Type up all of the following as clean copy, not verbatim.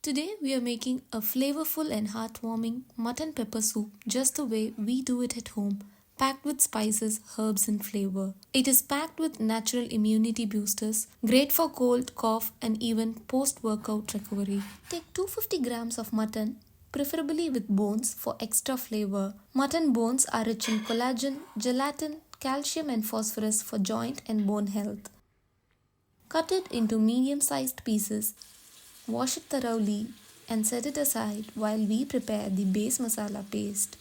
Today we are making a flavorful and heartwarming mutton pepper soup just the way we do it at home, packed with spices, herbs and flavor. It is packed with natural immunity boosters, great for cold, cough and even post-workout recovery. Take 250 grams of mutton, preferably with bones for extra flavor. Mutton bones are rich in collagen, gelatin, calcium and phosphorus for joint and bone health. Cut it into medium-sized pieces. Wash it thoroughly and set it aside while we prepare the base masala paste.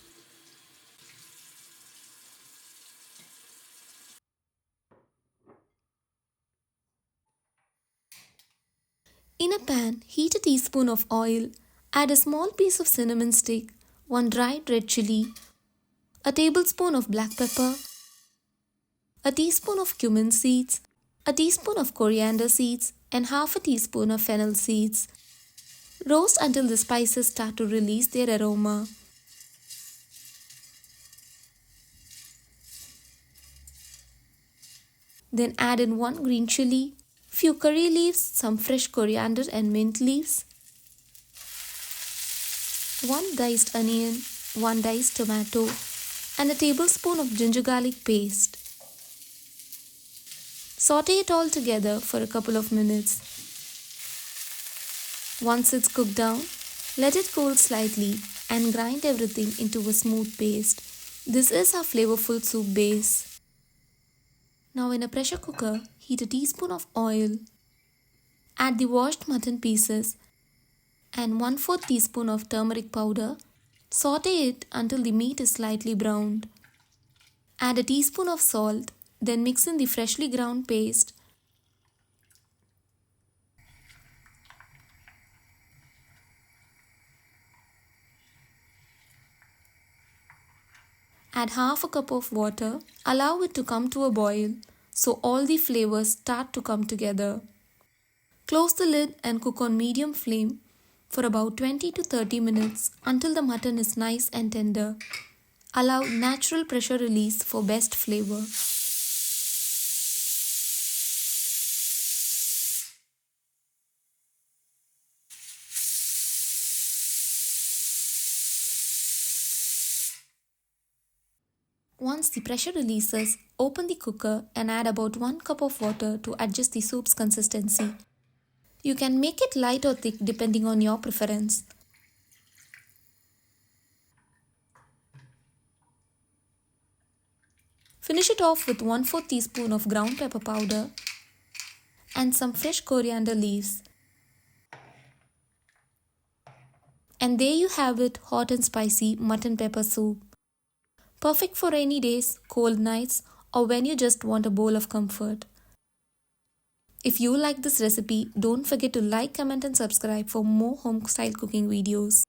In a pan, heat a teaspoon of oil, add a small piece of cinnamon stick, 1 dried red chili, a tablespoon of black pepper, a teaspoon of cumin seeds, a teaspoon of coriander seeds and half a teaspoon of fennel seeds. Roast until the spices start to release their aroma. Then add in 1 green chili, few curry leaves, some fresh coriander and mint leaves, 1 diced onion, 1 diced tomato and a tablespoon of ginger garlic paste. Saute it all together for a couple of minutes. Once it's cooked down, let it cool slightly and grind everything into a smooth paste. This is our flavorful soup base. Now in a pressure cooker, heat a teaspoon of oil. Add the washed mutton pieces and 1/4 teaspoon of turmeric powder. Saute it until the meat is slightly browned. Add a teaspoon of salt, then mix in the freshly ground paste. Add half a cup of water. Allow it to come to a boil so all the flavors start to come together. Close the lid and cook on medium flame for about 20 to 30 minutes until the mutton is nice and tender. Allow natural pressure release for best flavor. Once the pressure releases, open the cooker and add about 1 cup of water to adjust the soup's consistency. You can make it light or thick depending on your preference. Finish it off with 1/4 teaspoon of ground pepper powder and some fresh coriander leaves. And there you have it, hot and spicy mutton pepper soup. Perfect for rainy days, cold nights, or when you just want a bowl of comfort. If you like this recipe, don't forget to like, comment and subscribe for more home style cooking videos.